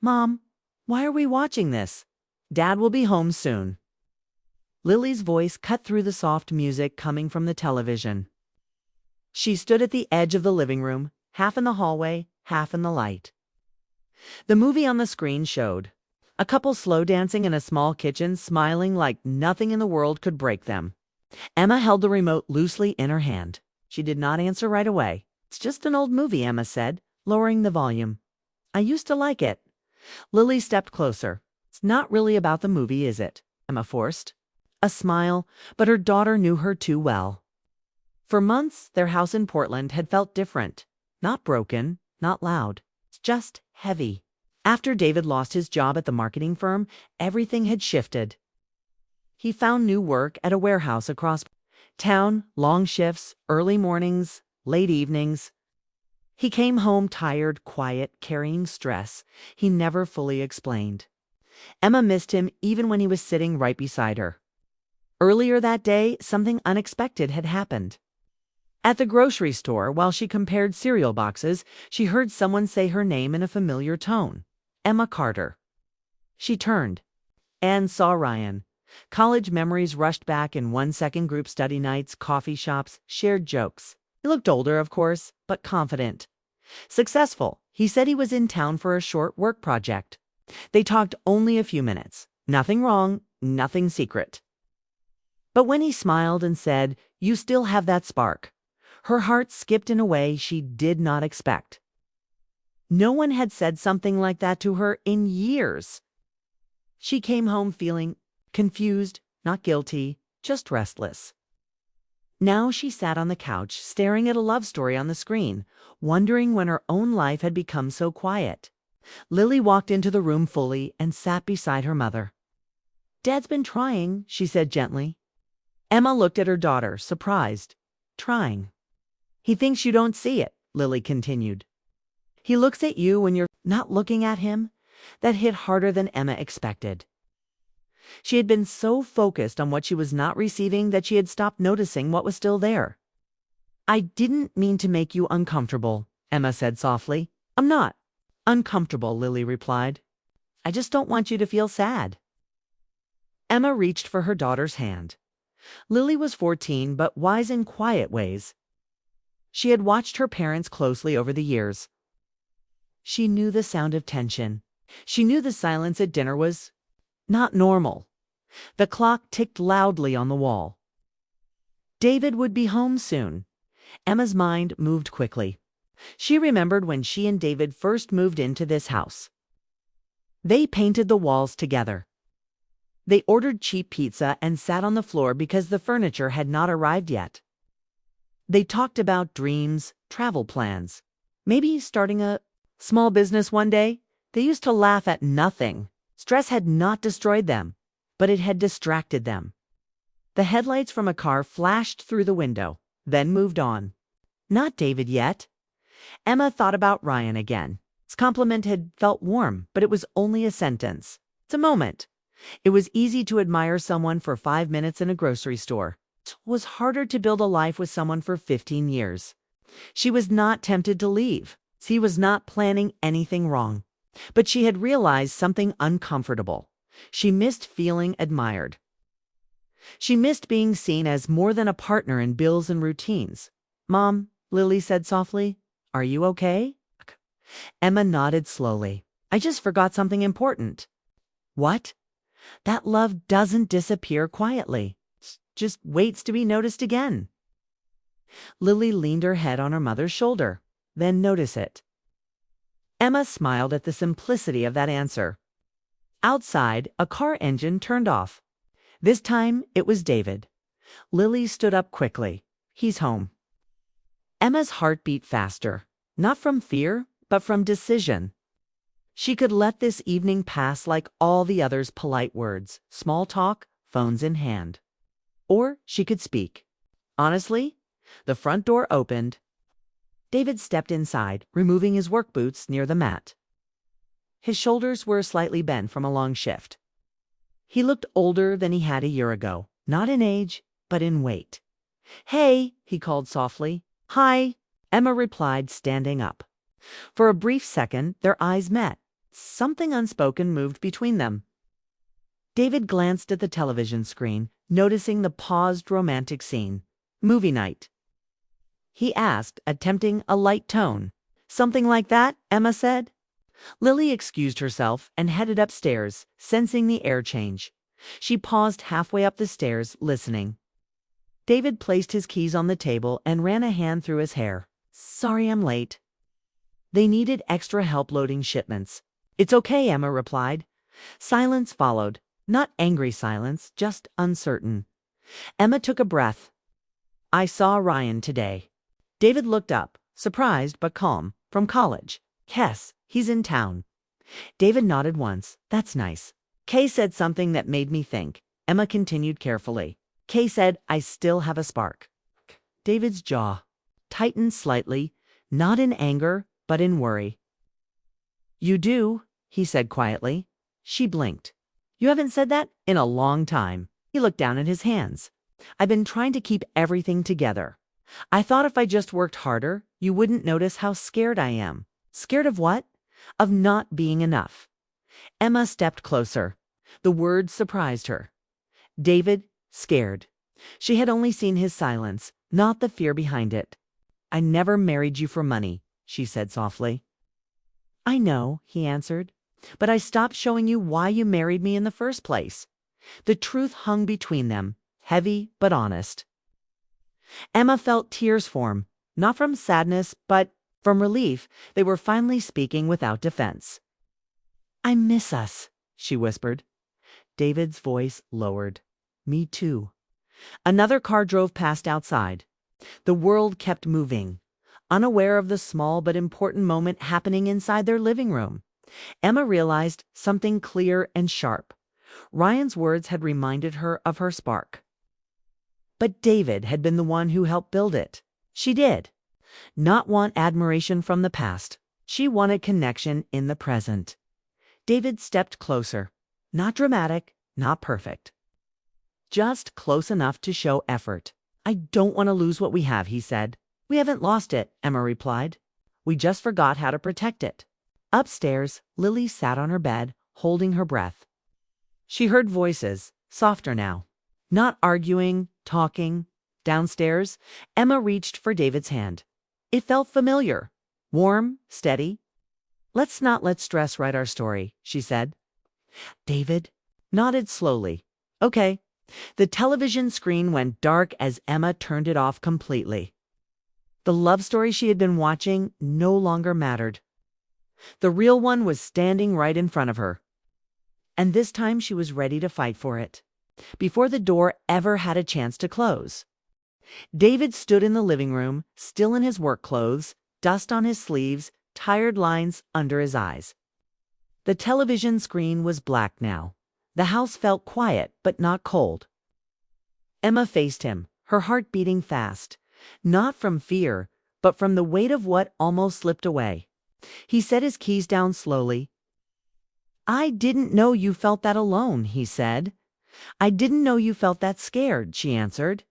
Mom, why are we watching this? Dad will be home soon. Lily's voice cut through the soft music coming from the television. She stood at the edge of the living room, half in the hallway, half in the light. The movie on the screen showed a couple slow dancing in a small kitchen, smiling like nothing in the world could break them. Emma held the remote loosely in her hand. She did not answer right away. It's just an old movie, Emma said, lowering the volume. I used to like it. Lily stepped closer. It's not really about the movie, is it? Emma forced a smile, but her daughter knew her too well. For months, their house in Portland had felt different. Not broken, not loud, just heavy. After David lost his job at the marketing firm, everything had shifted. He found new work at a warehouse across town, long shifts, early mornings, late evenings. He came home tired, quiet, carrying stress he never fully explained. Emma missed him even when he was sitting right beside her. Earlier that day, something unexpected had happened. At the grocery store, while she compared cereal boxes, she heard someone say her name in a familiar tone. Emma Carter. She turned and saw Ryan. College memories rushed back in 1 second: group study nights, coffee shops, shared jokes. He looked older, of course, but confident. Successful. He said he was in town for a short work project. They talked only a few minutes. Nothing wrong, nothing secret. But when he smiled and said, "You still have that spark," her heart skipped in a way she did not expect. No one had said something like that to her in years. She came home feeling confused, not guilty, just restless. Now she sat on the couch, staring at a love story on the screen, wondering when her own life had become so quiet. Lily walked into the room fully and sat beside her mother. "Dad's been trying," she said gently. Emma looked at her daughter, surprised. "Trying." "He thinks you don't see it," Lily continued. "He looks at you when you're not looking at him." That hit harder than Emma expected. She had been so focused on what she was not receiving that she had stopped noticing what was still there. "I didn't mean to make you uncomfortable," Emma said softly. "I'm not uncomfortable," Lily replied. "I just don't want you to feel sad." Emma reached for her daughter's hand. Lily was 14, but wise in quiet ways. She had watched her parents closely over the years. She knew the sound of tension. She knew the silence at dinner was not normal. The clock ticked loudly on the wall. David would be home soon. Emma's mind moved quickly. She remembered when she and David first moved into this house. They painted the walls together. They ordered cheap pizza and sat on the floor because the furniture had not arrived yet. They talked about dreams, travel plans, maybe starting a small business one day. They used to laugh at nothing. Stress had not destroyed them, but it had distracted them. The headlights from a car flashed through the window, then moved on. Not David yet. Emma thought about Ryan again. His compliment had felt warm, but it was only a sentence. It's a moment. It was easy to admire someone for 5 minutes in a grocery store. It was harder to build a life with someone for 15 years. She was not tempted to leave. He was not planning anything wrong. But she had realized something uncomfortable. She missed feeling admired. She missed being seen as more than a partner in bills and routines. "Mom," Lily said softly, "are you okay?" Emma nodded slowly. "I just forgot something important." "What?" "That love doesn't disappear quietly. It just waits to be noticed again." Lily leaned her head on her mother's shoulder. "Then notice it." Emma smiled at the simplicity of that answer. Outside, a car engine turned off. This time, it was David. Lily stood up quickly. "He's home." Emma's heart beat faster, not from fear, but from decision. She could let this evening pass like all the others' polite words, small talk, phones in hand. Or she could speak. Honestly, the front door opened. David stepped inside, removing his work boots near the mat. His shoulders were slightly bent from a long shift. He looked older than he had a year ago, not in age, but in weight. "Hey," he called softly. "Hi," Emma replied, standing up. For a brief second, their eyes met. Something unspoken moved between them. David glanced at the television screen, noticing the paused romantic scene. Movie night. He asked, attempting a light tone. Something like that, Emma said. Lily excused herself and headed upstairs, sensing the air change. She paused halfway up the stairs, listening. David placed his keys on the table and ran a hand through his hair. Sorry I'm late. They needed extra help loading shipments. It's okay, Emma replied. Silence followed. Not angry silence, just uncertain. Emma took a breath. I saw Ryan today. David looked up, surprised but calm. From college. Yes, he's in town. David nodded once. That's nice. Kay said something that made me think. Emma continued carefully. Kay said, I still have a spark. David's jaw tightened slightly, not in anger, but in worry. You do, he said quietly. She blinked. You haven't said that in a long time. He looked down at his hands. I've been trying to keep everything together. I thought if I just worked harder, you wouldn't notice how scared I am. Scared of what? Of not being enough. Emma stepped closer. The words surprised her. David, scared. She had only seen his silence, not the fear behind it. I never married you for money, she said softly. I know, he answered, but I stopped showing you why you married me in the first place. The truth hung between them, heavy but honest. Emma felt tears form, not from sadness, but from relief. They were finally speaking without defense. I miss us, she whispered. David's voice lowered. Me too. Another car drove past outside. The world kept moving, unaware of the small but important moment happening inside their living room. Emma realized something clear and sharp. Ryan's words had reminded her of her spark. But David had been the one who helped build it. She did not want admiration from the past. She wanted connection in the present. David stepped closer. Not dramatic, not perfect. Just close enough to show effort. I don't want to lose what we have, he said. We haven't lost it, Emma replied. We just forgot how to protect it. Upstairs, Lily sat on her bed, holding her breath. She heard voices, softer now. Not arguing, talking. Downstairs, Emma reached for David's hand. It felt familiar, warm, steady. Let's not let stress write our story, she said. David nodded slowly. Okay. The television screen went dark as Emma turned it off completely. The love story she had been watching no longer mattered. The real one was standing right in front of her. And this time she was ready to fight for it, before the door ever had a chance to close. David stood in the living room, still in his work clothes, dust on his sleeves, tired lines under his eyes. The television screen was black now. The house felt quiet, but not cold. Emma faced him, her heart beating fast, not from fear, but from the weight of what almost slipped away. He set his keys down slowly. I didn't know you felt that alone, he said. I didn't know you felt that scared, she answered.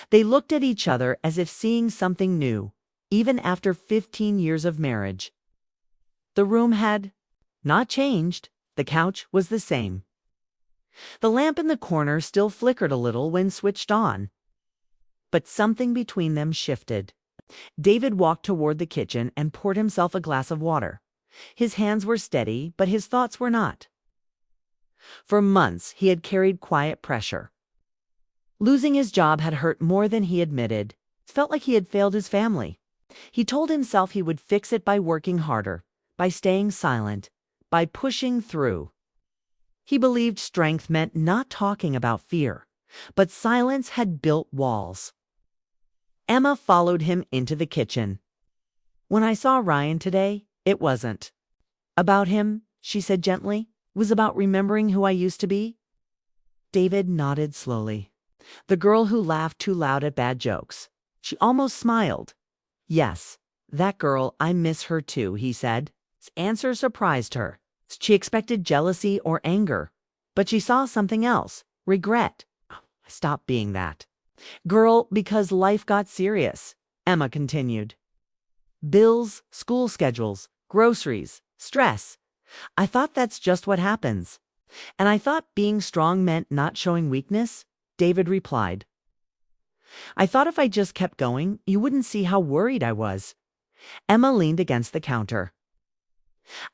They looked at each other as if seeing something new, even after 15 years of marriage. The room had not changed. The couch was the same. The lamp in the corner still flickered a little when switched on. But something between them shifted. David walked toward the kitchen and poured himself a glass of water. His hands were steady, but his thoughts were not. For months, he had carried quiet pressure. Losing his job had hurt more than he admitted. It felt like he had failed his family. He told himself he would fix it by working harder, by staying silent, by pushing through. He believed strength meant not talking about fear, but silence had built walls. Emma followed him into the kitchen. When I saw Ryan today, it wasn't about him, she said gently. It was about remembering who I used to be. David nodded slowly. The girl who laughed too loud at bad jokes. She almost smiled. Yes, that girl, I miss her too, he said. His answer surprised her. She expected jealousy or anger, but she saw something else, regret. I stopped being that girl because life got serious, Emma continued. Bills, school schedules, groceries, Stress. I thought that's just what happens. And I thought being strong meant not showing weakness, David replied. I thought if I just kept going, you wouldn't see how worried I was. Emma leaned against the counter.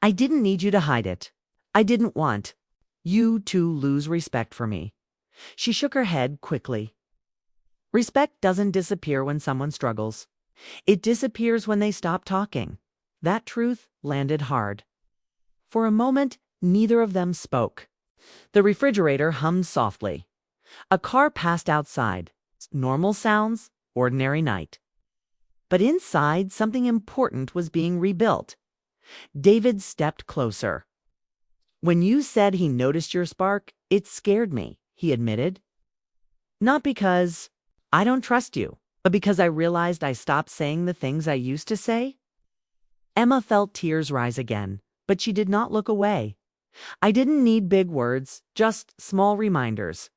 I didn't need you to hide it. I didn't want you to lose respect for me. She shook her head quickly. Respect doesn't disappear when someone struggles. It disappears when they stop talking. That truth landed hard. For a moment, neither of them spoke. The refrigerator hummed softly. A car passed outside. Normal sounds, ordinary night. But inside, something important was being rebuilt. David stepped closer. When you said he noticed your spark, it scared me, he admitted. Not because I don't trust you, but because I realized I stopped saying the things I used to say. Emma felt tears rise again, but she did not look away. I didn't need big words, just small reminders.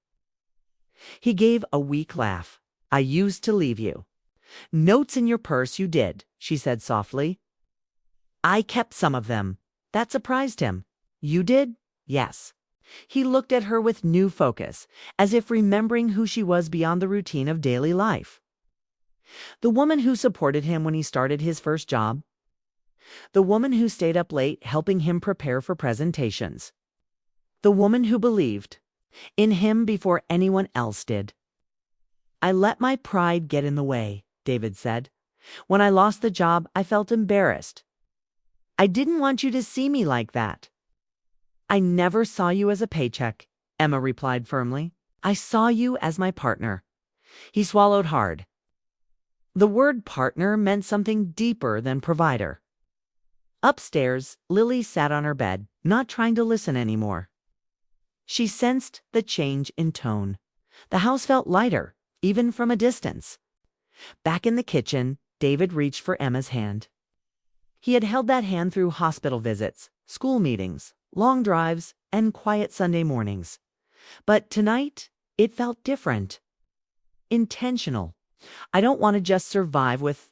He gave a weak laugh. I used to leave you. Notes in your purse you did, she said softly. I kept some of them. That surprised him. You did? Yes. He looked at her with new focus, as if remembering who she was beyond the routine of daily life. The woman who supported him when he started his first job. The woman who stayed up late helping him prepare for presentations. The woman who believed in him before anyone else did. I let my pride get in the way, David said. When I lost the job, I felt embarrassed. I didn't want you to see me like that. I never saw you as a paycheck, Emma replied firmly. I saw you as my partner. He swallowed hard. The word partner meant something deeper than provider. Upstairs, Lily sat on her bed, not trying to listen anymore. She sensed the change in tone. The house felt lighter, even from a distance. Back in the kitchen, David reached for Emma's hand. He had held that hand through hospital visits, school meetings, long drives, and quiet Sunday mornings. But tonight, it felt different. Intentional. I don't want to just survive with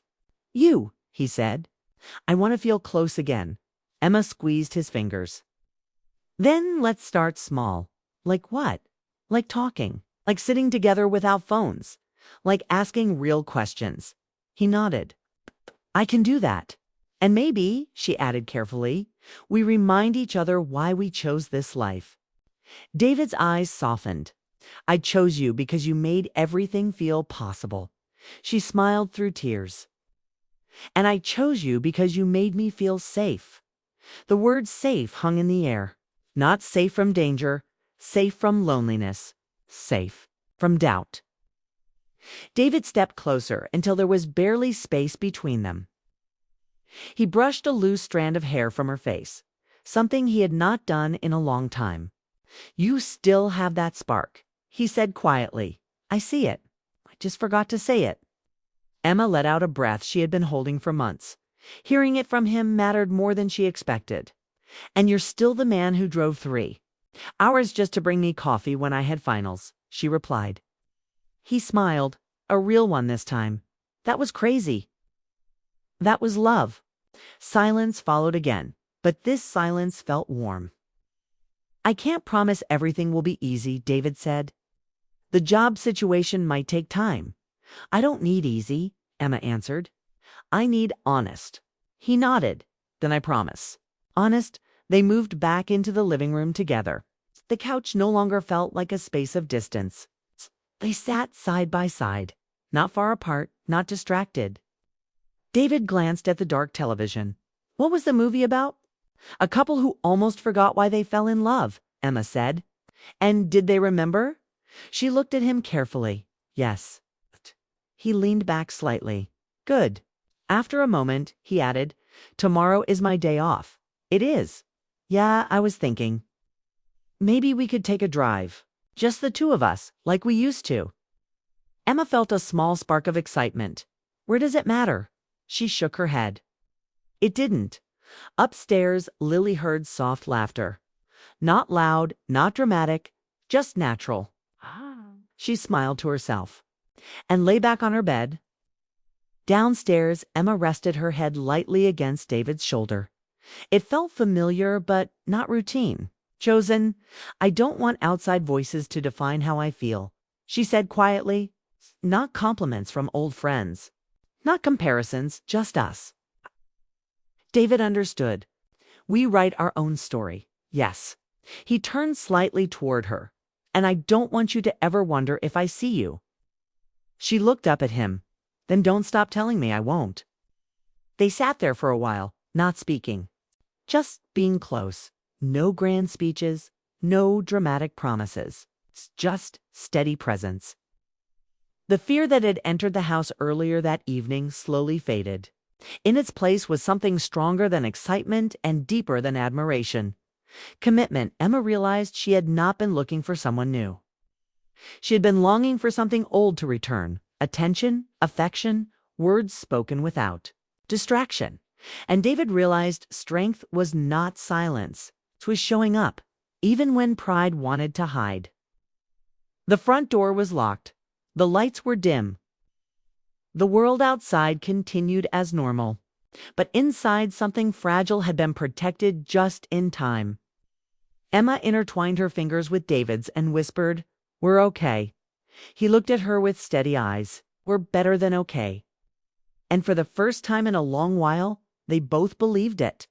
you, he said. I want to feel close again. Emma squeezed his fingers. Then let's start small. Like what? Like talking. Like sitting together without phones. Like asking real questions. He nodded. I can do that. And maybe, she added carefully, we remind each other why we chose this life. David's eyes softened. I chose you because you made everything feel possible. She smiled through tears. And I chose you because you made me feel safe. The word safe hung in the air. Not safe from danger, safe from loneliness, safe from doubt. David stepped closer until there was barely space between them. He brushed a loose strand of hair from her face, something he had not done in a long time. You still have that spark, he said quietly. I see it. I just forgot to say it. Emma let out a breath she had been holding for months. Hearing it from him mattered more than she expected. And you're still the man who drove 3 hours just to bring me coffee when I had finals, she replied. He smiled, a real one this time. That was crazy. That was love. Silence followed again, but this silence felt warm. I can't promise everything will be easy, David said. The job situation might take time. I don't need easy, Emma answered. I need honest. He nodded. Then I promise. Honest, they moved back into the living room together. The couch no longer felt like a space of distance. They sat side by side, not far apart, not distracted. David glanced at the dark television. What was the movie about? A couple who almost forgot why they fell in love, Emma said. And did they remember? She looked at him carefully. Yes. He leaned back slightly. Good. After a moment, he added, Tomorrow is my day off. It is. Yeah, I was thinking. Maybe we could take a drive. Just the 2 of us, like we used to. Emma felt a small spark of excitement. Where does it matter? She shook her head. It didn't. Upstairs, Lily heard soft laughter. Not loud, not dramatic, just natural. She smiled to herself and lay back on her bed. Downstairs, Emma rested her head lightly against David's shoulder. It felt familiar but not routine. Chosen, I don't want outside voices to define how I feel, she said quietly. Not compliments from old friends. Not comparisons, just us. David understood. We write our own story. Yes. He turned slightly toward her. And I don't want you to ever wonder if I see you. She looked up at him. Then don't stop telling me I won't. They sat there for a while, not speaking. Just being close. No grand speeches, no dramatic promises. Just steady presence. The fear that had entered the house earlier that evening slowly faded. In its place was something stronger than excitement and deeper than admiration. Commitment. Emma realized she had not been looking for someone new. She had been longing for something old to return. Attention, affection, words spoken without distraction. And David realized strength was not silence. It was showing up, even when pride wanted to hide. The front door was locked. The lights were dim. The world outside continued as normal. But inside, something fragile had been protected just in time. Emma intertwined her fingers with David's and whispered, "We're okay." He looked at her with steady eyes. "We're better than okay." And for the first time in a long while, they both believed it.